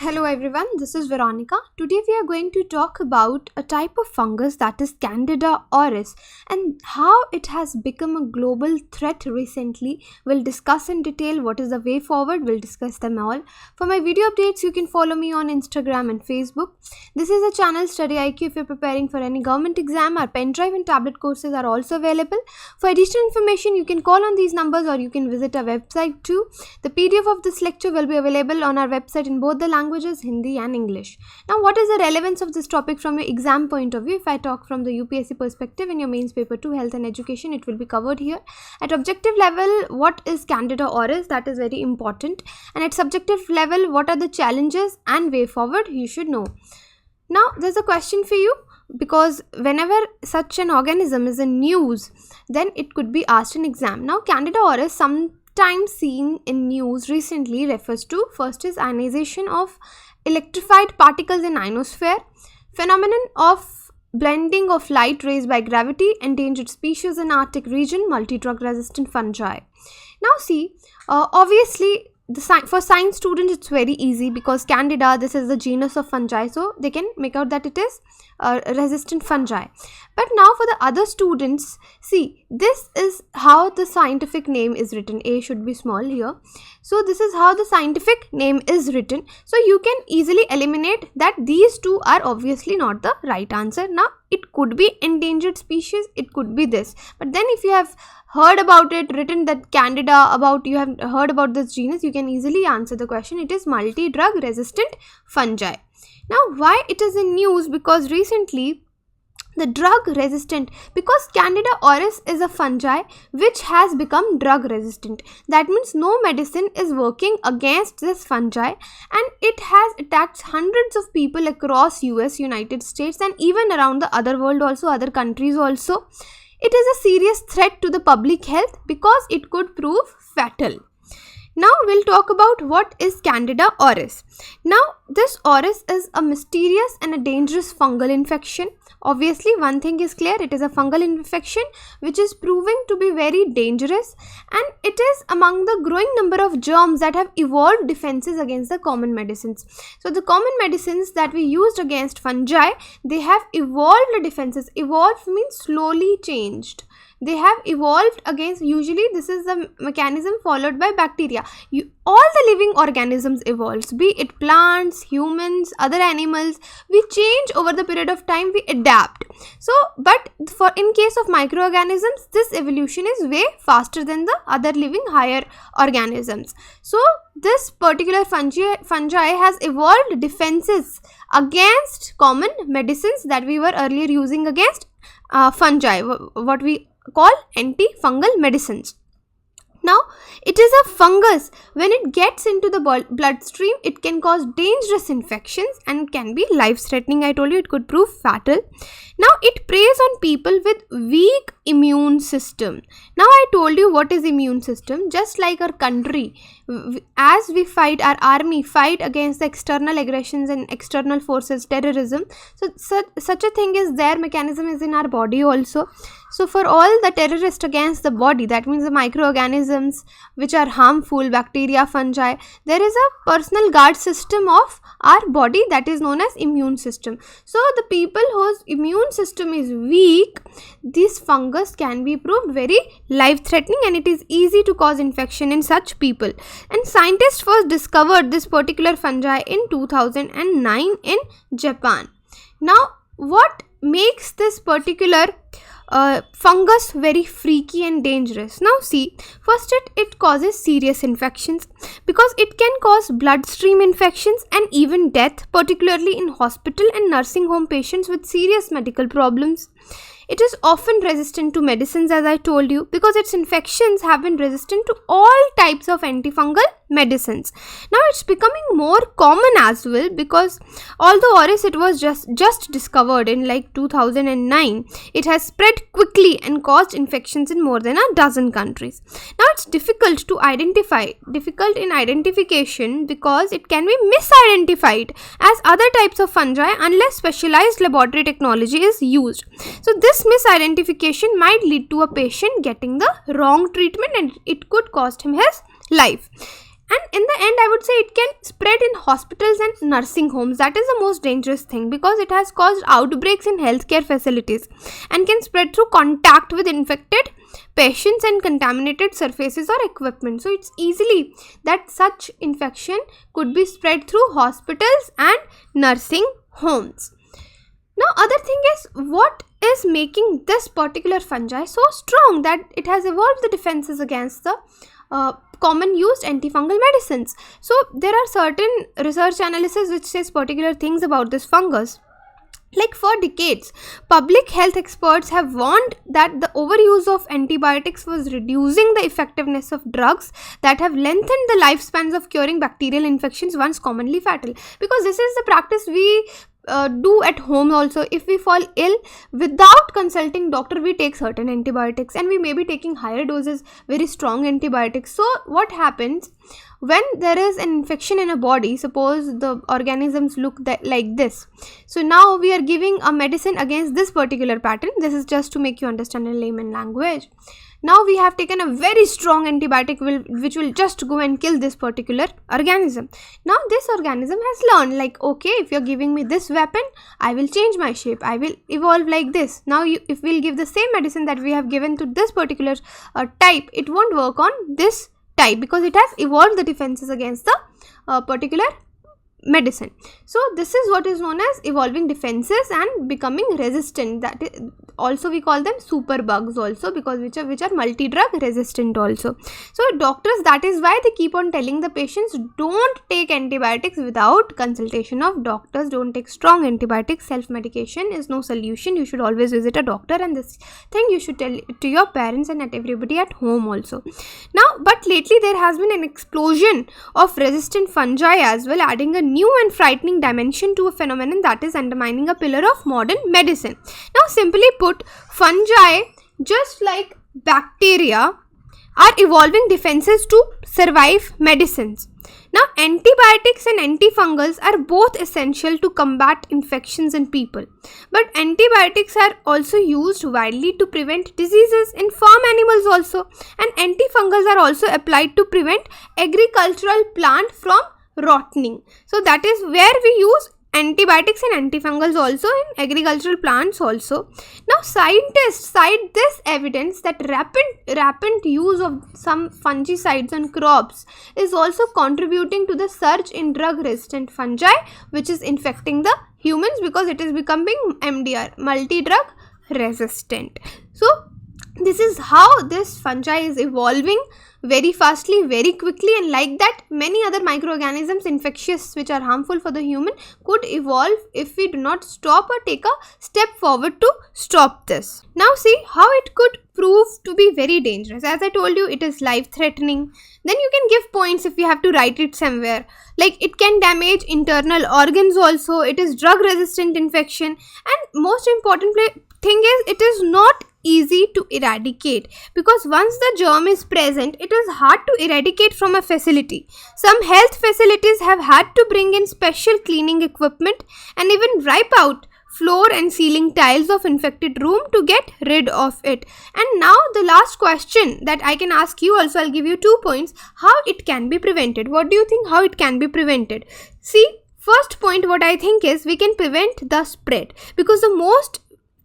Hello everyone, this is Veronica. Today we are going to talk about a type of fungus that is Candida auris and how it has become a global threat recently. We'll discuss in detail what is the way forward. We'll discuss them all. For my video updates, you can follow me on Instagram and Facebook. This is a channel StudyIQ. If you're preparing for any government exam, our pen drive and tablet courses are also available. For additional information, you can call on these numbers or you can visit our website too. The PDF of this lecture will be available on our website in both the languages, Hindi and English. Now, what is the relevance of this topic from your exam point of view? If I talk from the UPSC perspective in your mains paper 2, health and education, it will be covered here. At objective level, what is Candida auris? That is very important. And at subjective level, what are the challenges and way forward? You should know. Now, there's a question for you, because whenever such an organism is in news, then it could be asked in exam. Now, Candida auris, sometimes seen in news recently, refers to, first is ionization of electrified particles in ionosphere, phenomenon of blending of light rays by gravity, endangered species in Arctic region, multi-drug resistant fungi. Now see, obviously for science students it's very easy, because Candida, this is the genus of fungi, so they can make out that it is resistant fungi. But now for the other students, see, this is how the scientific name is written. A should be small here. So this is how the scientific name is written. So you can easily eliminate that these two are obviously not the right answer. Now it could be endangered species, it could be this. But then if you have heard about it, written that Candida, you have heard about this genus, you can easily answer the question. It is multi-drug resistant fungi. Now, why it is in news? Because recently the drug resistant, because Candida auris is a fungi which has become drug resistant. That means no medicine is working against this fungi, and it has attacked hundreds of people across US, United States, and even around the other world also, other countries also. It is a serious threat to the public health because it could prove fatal. Now we'll talk about what is Candida auris. Now this auris is a mysterious and a dangerous fungal infection. Obviously one thing is clear, it is a fungal infection which is proving to be very dangerous, and it is among the growing number of germs that have evolved defenses against the common medicines. So the common medicines that we used against fungi, they have evolved defenses. Evolved means slowly changed. They have evolved against, usually this is the mechanism followed by bacteria. All the living organisms evolves, be it plants, humans, other animals. We change over the period of time, we adapt. So, but in case of microorganisms, this evolution is way faster than the other living higher organisms. So, this particular fungi has evolved defenses against common medicines that we were earlier using against fungi, what we call antifungal medicines. Now, it is a fungus. When it gets into the bloodstream, it can cause dangerous infections and can be life-threatening. I told you it could prove fatal. Now, it preys on people with weak immune system. Now, I told you what is immune system. Just like our country, as we fight, our army fight against the external aggressions and external forces, terrorism. So such a thing is there, mechanism is in our body also. So for all the terrorists against the body, that means the microorganisms which are harmful, bacteria, fungi, there is a personal guard system of our body that is known as immune system. So the people whose immune system is weak, this fungus can be proved very life-threatening, and it is easy to cause infection in such people. And scientists first discovered this particular fungi in 2009 in Japan. Now, what makes this particular fungus very freaky and dangerous? Now see, first it causes serious infections, because it can cause bloodstream infections and even death, particularly in hospital and nursing home patients with serious medical problems. It is often resistant to medicines, as I told you, because its infections have been resistant to all types of antifungal medicines. Now it's becoming more common as well, because although auris it was just discovered in like 2009, it has spread quickly and caused infections in more than a dozen countries. Now it's difficult in identification, because it can be misidentified as other types of fungi unless specialized laboratory technology is used. So this misidentification might lead to a patient getting the wrong treatment, and it could cost him his life. And in the end, I would say it can spread in hospitals and nursing homes. That is the most dangerous thing, because it has caused outbreaks in healthcare facilities and can spread through contact with infected patients and contaminated surfaces or equipment. So it's easily that such infection could be spread through hospitals and nursing homes. Now, other thing is, what is making this particular fungi so strong that it has evolved the defenses against the common used antifungal medicines? So there are certain research analysis which says particular things about this fungus. Like, for decades, public health experts have warned that the overuse of antibiotics was reducing the effectiveness of drugs that have lengthened the lifespans of curing bacterial infections once commonly fatal. Because this is the practice we do at home also. If we fall ill, without consulting doctor, we take certain antibiotics, and we may be taking higher doses, very strong antibiotics. So what happens when there is an infection in a body? Suppose the organisms look like this. So now we are giving a medicine against this particular pattern. This is just to make you understand in layman language. Now we have taken a very strong antibiotic which will just go and kill this particular organism. Now this organism has learned, like, okay, if you're giving me this weapon, I will change my shape, I will evolve like this. Now if we'll give the same medicine that we have given to this particular type, it won't work on this type, because it has evolved the defenses against the particular medicine. So this is what is known as evolving defenses and becoming resistant. That is, also we call them super bugs also, because which are multi-drug resistant also. So doctors, that is why they keep on telling the patients, don't take antibiotics without consultation of doctors, don't take strong antibiotics, self-medication is no solution, you should always visit a doctor, and this thing you should tell to your parents and at everybody at home also. Now, but lately there has been an explosion of resistant fungi as well, adding a new and frightening dimension to a phenomenon that is undermining a pillar of modern medicine. Now, simply put, fungi, just like bacteria, are evolving defenses to survive medicines. Now, antibiotics and antifungals are both essential to combat infections in people, but antibiotics are also used widely to prevent diseases in farm animals also, and antifungals are also applied to prevent agricultural plant from rotting. So that is where we use antibiotics and antifungals also in agricultural plants also. Now scientists cite this evidence that rapid use of some fungicides on crops is also contributing to the surge in drug resistant fungi, which is infecting the humans because it is becoming MDR, multi-drug resistant. So this is how this fungi is evolving very fastly, very quickly, and like that many other microorganisms infectious which are harmful for the human could evolve if we do not stop or take a step forward to stop this. Now see how it could prove to be very dangerous. As I told you, it is life threatening. Then you can give points if you have to write it somewhere. Like, it can damage internal organs also, it is drug resistant infection, and most important thing is it is not easy to eradicate, because once the germ is present, it is hard to eradicate from a facility. Some health facilities have had to bring in special cleaning equipment and even wipe out floor and ceiling tiles of infected room to get rid of it. And now the last question that I can ask you also, I'll give you 2 points, how it can be prevented. What do you think how it can be prevented? See, first point what I think is we can prevent the spread, because the most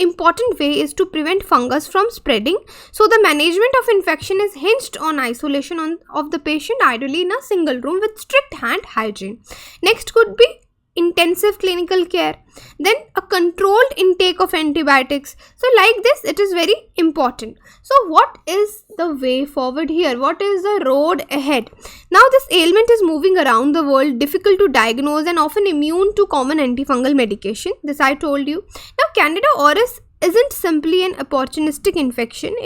important way is to prevent fungus from spreading. So the management of infection is hinged on isolation of the patient, ideally in a single room with strict hand hygiene. Next could be intensive clinical care, then a controlled intake of antibiotics. So like this, it is very important. So what is the way forward here? What is the road ahead? Now this ailment is moving around the world, difficult to diagnose and often immune to common antifungal medication. This I told you. Now Candida auris isn't simply an opportunistic infection.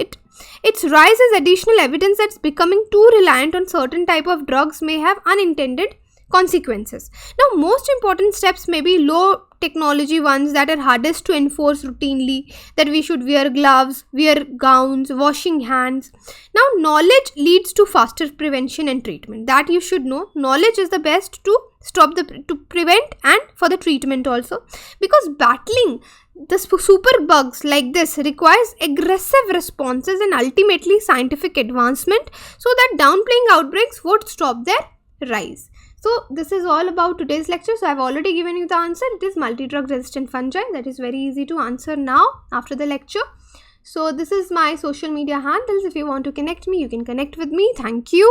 Its rise is additional evidence that becoming too reliant on certain type of drugs may have unintended consequences. Now most important steps may be low technology ones that are hardest to enforce routinely, that we should wear gloves, wear gowns, washing hands. Now knowledge leads to faster prevention and treatment. That you should know. Knowledge is the best to to prevent and for the treatment also, because battling the super bugs like this requires aggressive responses and ultimately scientific advancement, so that downplaying outbreaks would stop their rise. So this is all about today's lecture. So I've already given you the answer. It is multi-drug resistant fungi. That is very easy to answer now after the lecture. So this is my social media handles. If you want to connect me, you can connect with me. Thank you.